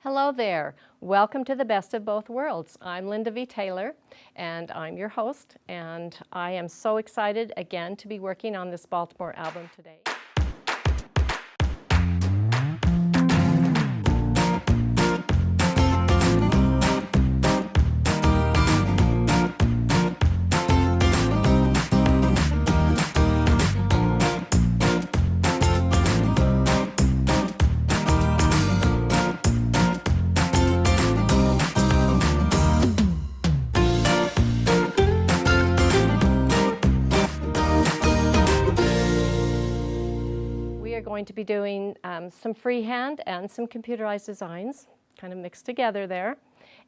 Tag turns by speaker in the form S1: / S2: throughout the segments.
S1: Hello there. Welcome to the Best of Both Worlds. I'm Linda V. Taylor, and I'm your host, and I am so excited again to be working on this Baltimore album today. Going to be doing some freehand and some computerized designs, kind of mixed together there.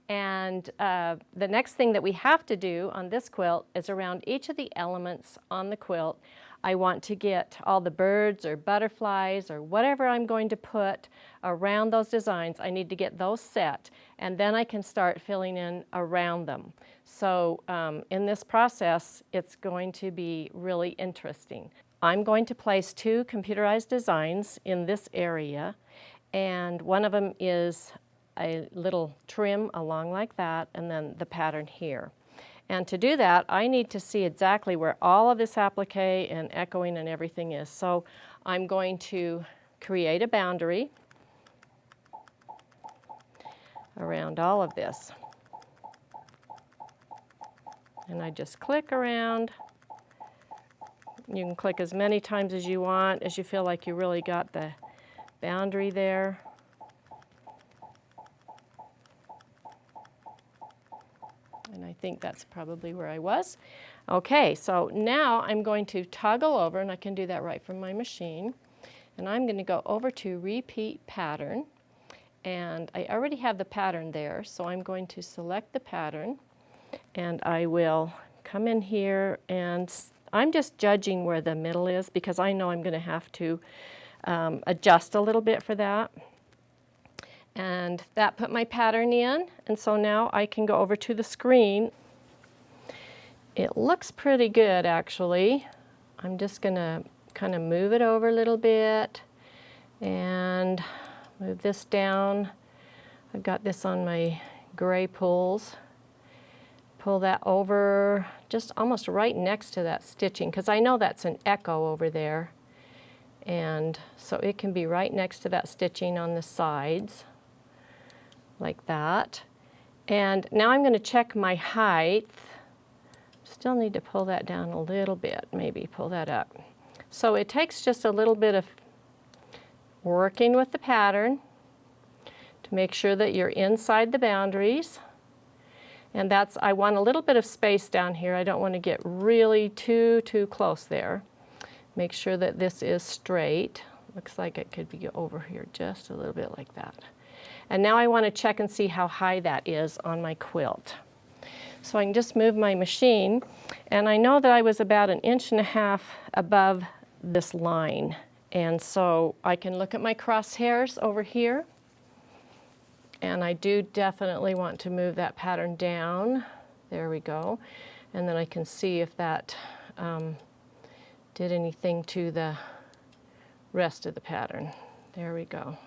S1: And the next thing that we have to do on this quilt is around each of the elements on the quilt. I want to get all the birds or butterflies or whatever I'm going to put around those designs. I need to get those set, and then I can start filling in around them. So in this process, it's going to be really interesting. I'm going to place two computerized designs in this area, and one of them is a little trim along like that, and then the pattern here. And to do that, I need to see exactly where all of this applique and echoing and everything is. So I'm going to create a boundary around all of this. And I just click around. You can click as many times as you want, as you feel like you really got the boundary there. And I think that's probably where I was. Okay, so now I'm going to toggle over, and I can do that right from my machine. And I'm going to go over to Repeat Pattern. And I already have the pattern there, so I'm going to select the pattern. And I will come in here, and I'm just judging where the middle is because I know I'm going to have to adjust a little bit for that. And that put my pattern in, and so now I can go over to the screen. It looks pretty good, actually. I'm just going to kind of move it over a little bit and move this down. I've got this on my gray pulls. Pull that over just almost right next to that stitching, because I know that's an echo over there. And so it can be right next to that stitching on the sides, like that. And now I'm going to check my height. Still need to pull that down a little bit, maybe pull that up. So it takes just a little bit of working with the pattern to make sure that you're inside the boundaries. And that's, I want a little bit of space down here. I don't want to get really too close there. Make sure that this is straight. Looks like it could be over here just a little bit like that. And now I want to check and see how high that is on my quilt. So I can just move my machine, and I know that I was about 1.5 inches above this line. And so I can look at my crosshairs over here. And I do definitely want to move that pattern down. There we go. And then I can see if that did anything to the rest of the pattern. There we go.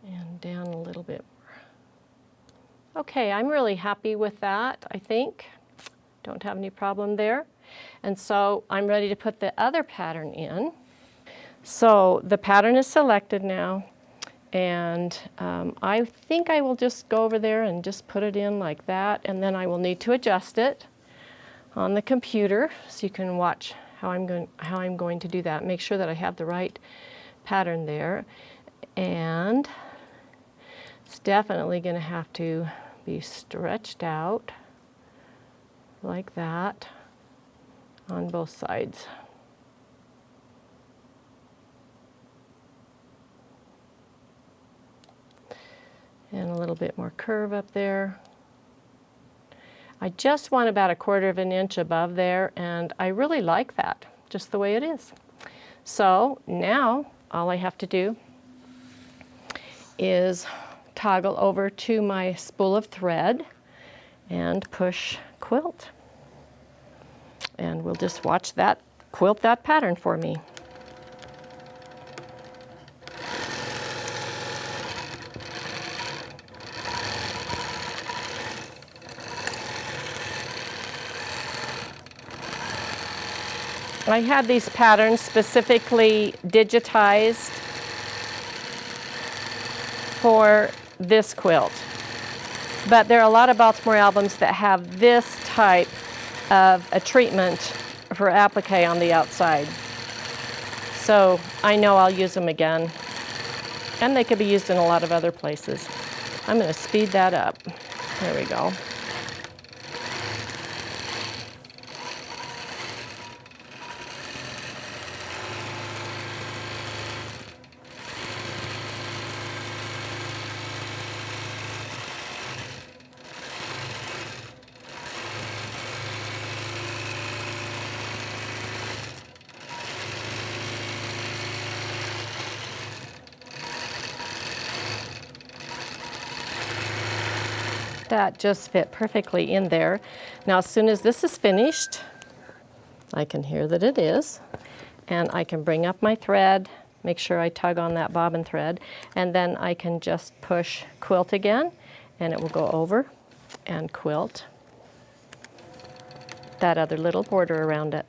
S1: And down a little bit more. Okay, I'm really happy with that, I think. Don't have any problem there. And so I'm ready to put the other pattern in. So the pattern is selected now, and I think I will just go over there and just put it in like that, and then I will need to adjust it on the computer so you can watch how I'm going to do that. Make sure that I have the right pattern there, and it's definitely going to have to be stretched out like that on both sides. And a little bit more curve up there. I just want about 1/4 inch above there, and I really like that, just the way it is. So now all I have to do is toggle over to my spool of thread and push quilt. And we'll just watch that quilt that pattern for me. I had these patterns specifically digitized for this quilt. But there are a lot of Baltimore albums that have this type of a treatment for applique on the outside. So I know I'll use them again. And they could be used in a lot of other places. I'm going to speed that up. There we go. That just fit perfectly in there. Now as soon as this is finished, I can hear that it is, and I can bring up my thread, make sure I tug on that bobbin thread, and then I can just push quilt again, and it will go over and quilt that other little border around it.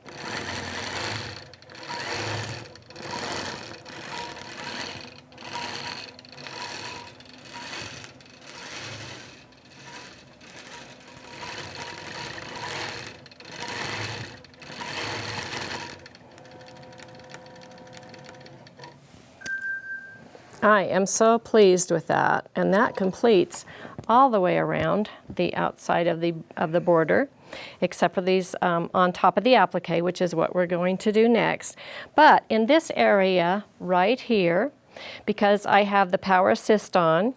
S1: I am so pleased with that, and that completes all the way around the outside of the border, except for these on top of the applique, which is what we're going to do next. But in this area right here, because I have the power assist on,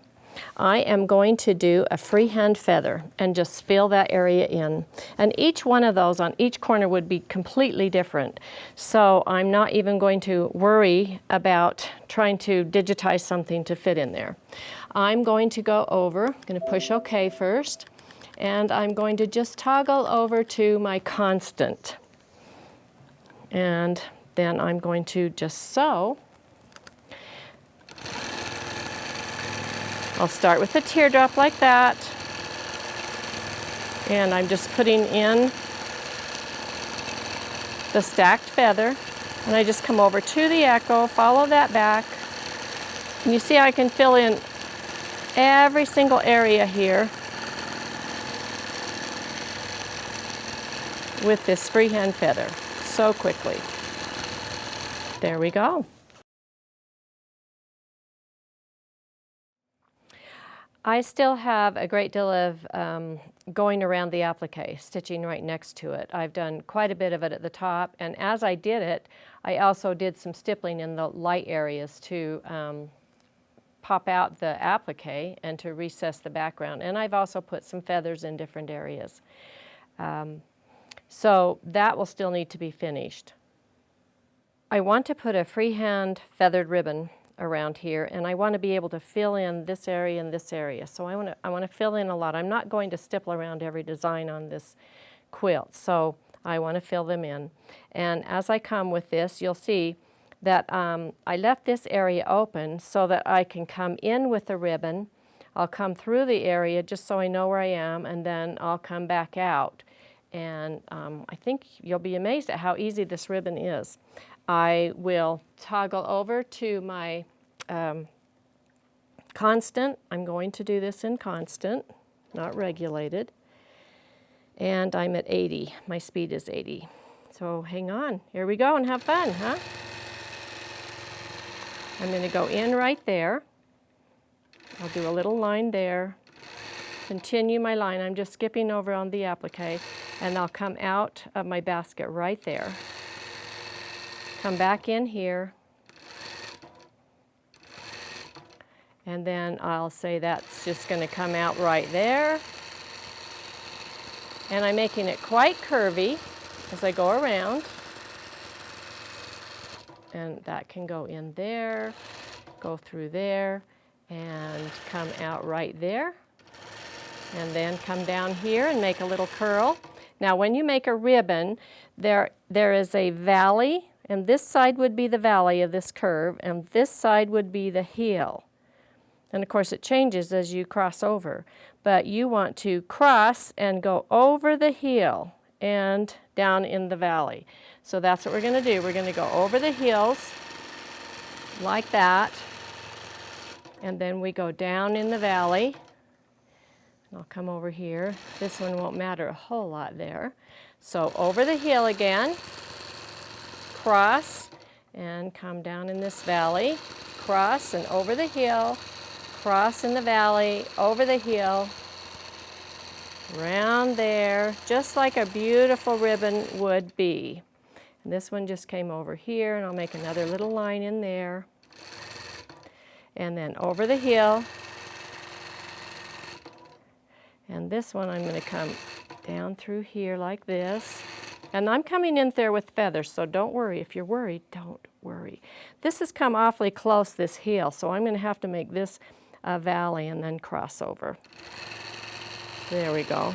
S1: I am going to do a freehand feather and just fill that area in. And each one of those on each corner would be completely different. So I'm not even going to worry about trying to digitize something to fit in there. I'm going to go over, I'm going to push OK first, and I'm going to just toggle over to my constant. And then I'm going to just sew. I'll start with a teardrop like that, and I'm just putting in the stacked feather, and I just come over to the echo, follow that back, and you see I can fill in every single area here with this freehand feather so quickly. There we go. I still have a great deal of going around the applique, stitching right next to it. I've done quite a bit of it at the top, and as I did it, I also did some stippling in the light areas to pop out the applique and to recess the background. And I've also put some feathers in different areas. So that will still need to be finished. I want to put a freehand feathered ribbon around here, and I want to be able to fill in this area and this area. So I want to fill in a lot. I'm not going to stipple around every design on this quilt, so I want to fill them in. And as I come with this, you'll see that I left this area open so that I can come in with the ribbon. I'll come through the area just so I know where I am, and then I'll come back out. And I think you'll be amazed at how easy this ribbon is. I will toggle over to my constant. I'm going to do this in constant, not regulated. And I'm at 80. My speed is 80. So hang on. Here we go and have fun, huh? I'm going to go in right there. I'll do a little line there. Continue my line. I'm just skipping over on the applique, and I'll come out of my basket right there. Come back in here, and then I'll say that's just going to come out right there. And I'm making it quite curvy as I go around. And that can go in there, go through there, and come out right there. And then come down here and make a little curl. Now when you make a ribbon, there is a valley, and this side would be the valley of this curve, and this side would be the heel. And of course it changes as you cross over, but you want to cross and go over the heel and down in the valley. So that's what we're going to do. We're going to go over the heels like that, and then we go down in the valley. I'll come over here. This one won't matter a whole lot there. So over the heel again, cross, and come down in this valley, cross and over the heel, cross in the valley, over the heel, round there, just like a beautiful ribbon would be. And this one just came over here, and I'll make another little line in there. And then over the heel. And this one I'm going to come down through here like this. And I'm coming in there with feathers, so don't worry. If you're worried, don't worry. This has come awfully close, this heel, so I'm going to have to make this a valley and then cross over. There we go.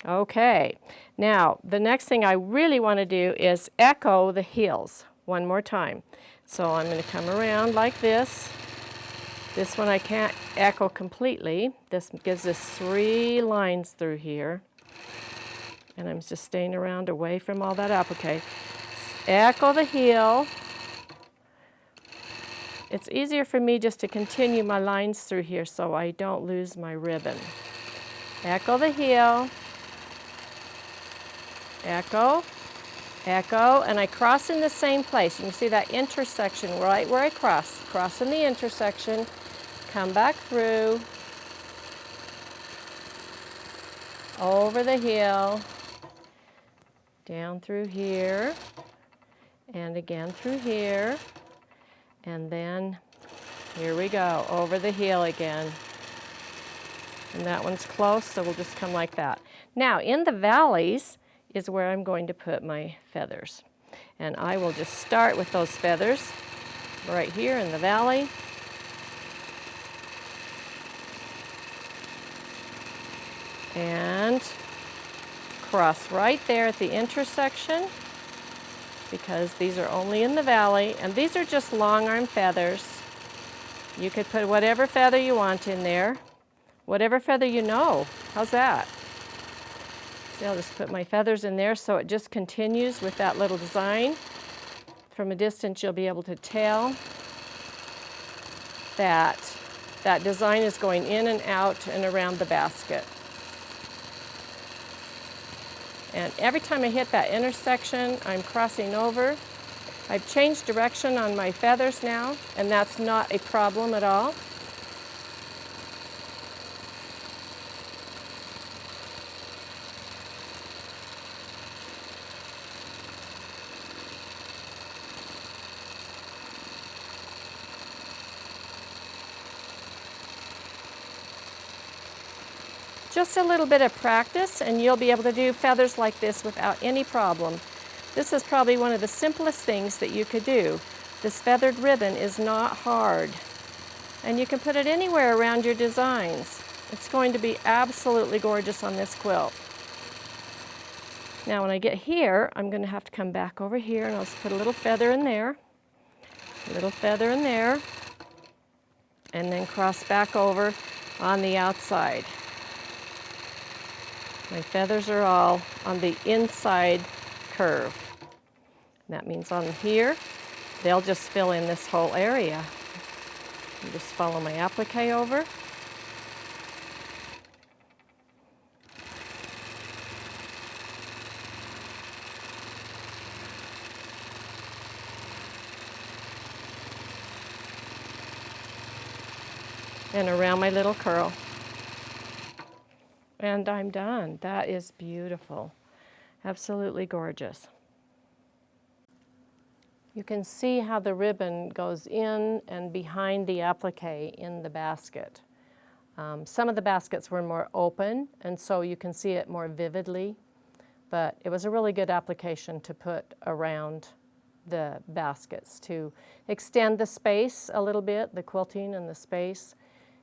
S1: Okay, now the next thing I really want to do is echo the heels one more time. So I'm going to come around like this. This one I can't echo completely. This gives us 3 lines through here. And I'm just staying around away from all that applique. Echo the heel. It's easier for me just to continue my lines through here so I don't lose my ribbon. Echo the heel. Echo, echo, and I cross in the same place. You can see that intersection right where I cross. Cross in the intersection, come back through, over the heel, down through here, and again through here, and then here we go, over the heel again. And that one's close, so we'll just come like that. Now, in the valleys is where I'm going to put my feathers. And I will just start with those feathers right here in the valley. And cross right there at the intersection, because these are only in the valley, and these are just long arm feathers. You could put whatever feather you want in there, whatever feather you know. How's that? See, I'll just put my feathers in there so it just continues with that little design. From a distance you'll be able to tell that that design is going in and out and around the basket. And every time I hit that intersection, I'm crossing over. I've changed direction on my feathers now, and that's not a problem at all. Just a little bit of practice and you'll be able to do feathers like this without any problem. This is probably one of the simplest things that you could do. This feathered ribbon is not hard, and you can put it anywhere around your designs. It's going to be absolutely gorgeous on this quilt. Now when I get here, I'm going to have to come back over here, and I'll just put a little feather in there, a little feather in there, and then cross back over on the outside. My feathers are all on the inside curve. That means on here, they'll just fill in this whole area. You just follow my applique over. And around my little curl. And I'm done. That is beautiful. Absolutely gorgeous. You can see how the ribbon goes in and behind the applique in the basket. Some of the baskets were more open, and so you can see it more vividly, but it was a really good application to put around the baskets to extend the space a little bit, the quilting and the space.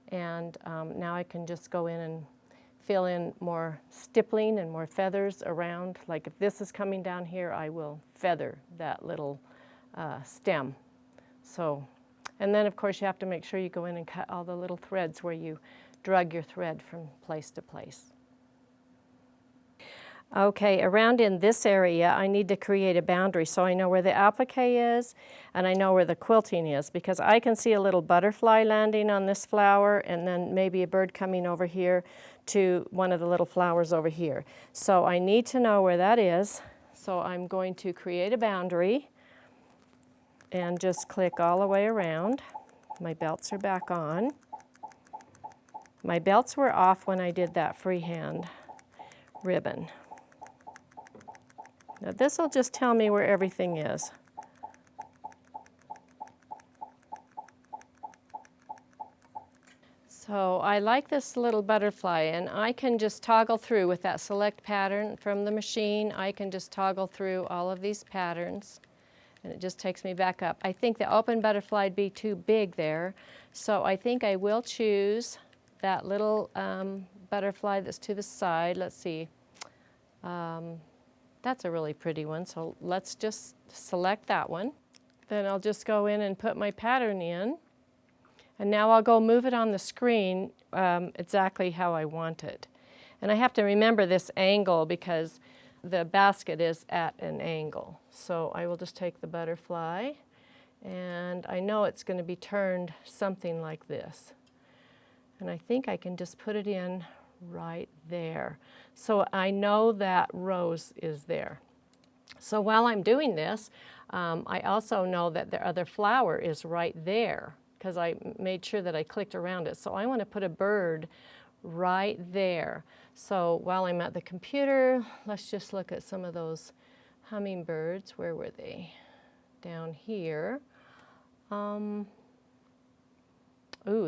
S1: And now I can just go in and fill in more stippling and more feathers around. Like if this is coming down here, I will feather that little stem. So, and then of course you have to make sure you go in and cut all the little threads where you drug your thread from place to place. Okay, around in this area, I need to create a boundary so I know where the applique is and I know where the quilting is, because I can see a little butterfly landing on this flower and then maybe a bird coming over here to one of the little flowers over here. So I need to know where that is. So I'm going to create a boundary and just click all the way around. My belts are back on. My belts were off when I did that freehand ribbon. Now this will just tell me where everything is. So I like this little butterfly, and I can just toggle through with that select pattern from the machine. I can just toggle through all of these patterns, and it just takes me back up. I think the open butterfly would be too big there, so I think I will choose that little butterfly that's to the side. Let's see. That's a really pretty one, so let's just select that one. Then I'll just go in and put my pattern in. And now I'll go move it on the screen exactly how I want it. And I have to remember this angle because the basket is at an angle. So I will just take the butterfly, and I know it's going to be turned something like this. And I think I can just put it in right there. So I know that rose is there. So while I'm doing this, I also know that the other flower is right there because I made sure that I clicked around it. So I want to put a bird right there. So while I'm at the computer, let's just look at some of those hummingbirds. Where were they? Down here. Ooh,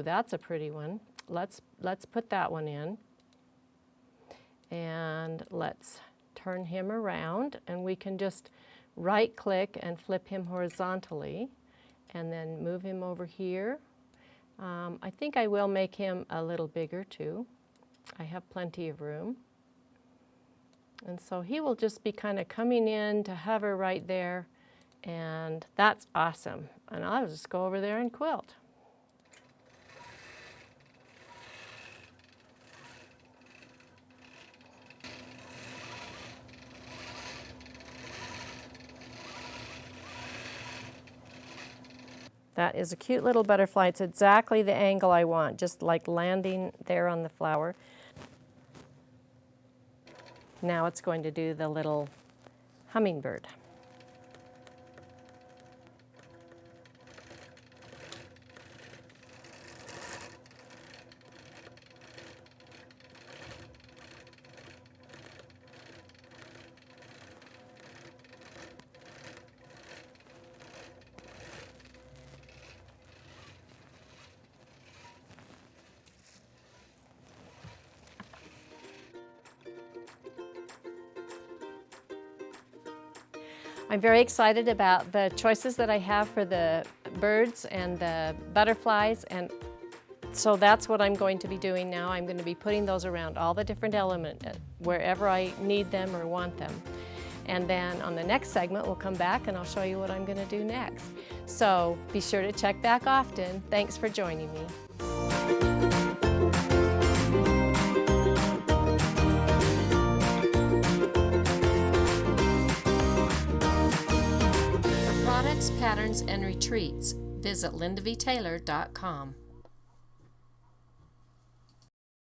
S1: that's a pretty one. Let's put that one in. And let's turn him around, and we can just right click and flip him horizontally and then move him over here. I think I will make him a little bigger too. I have plenty of room. And so he will just be kind of coming in to hover right there, and that's awesome. And I'll just go over there and quilt. That is a cute little butterfly. It's exactly the angle I want, just like landing there on the flower. Now it's going to do the little hummingbird. I'm very excited about the choices that I have for the birds and the butterflies, and so that's what I'm going to be doing now. I'm going to be putting those around all the different elements wherever I need them or want them. And then on the next segment, we'll come back and I'll show you what I'm going to do next. So be sure to check back often. Thanks for joining me. Patterns and retreats, visit lindavtaylor.com.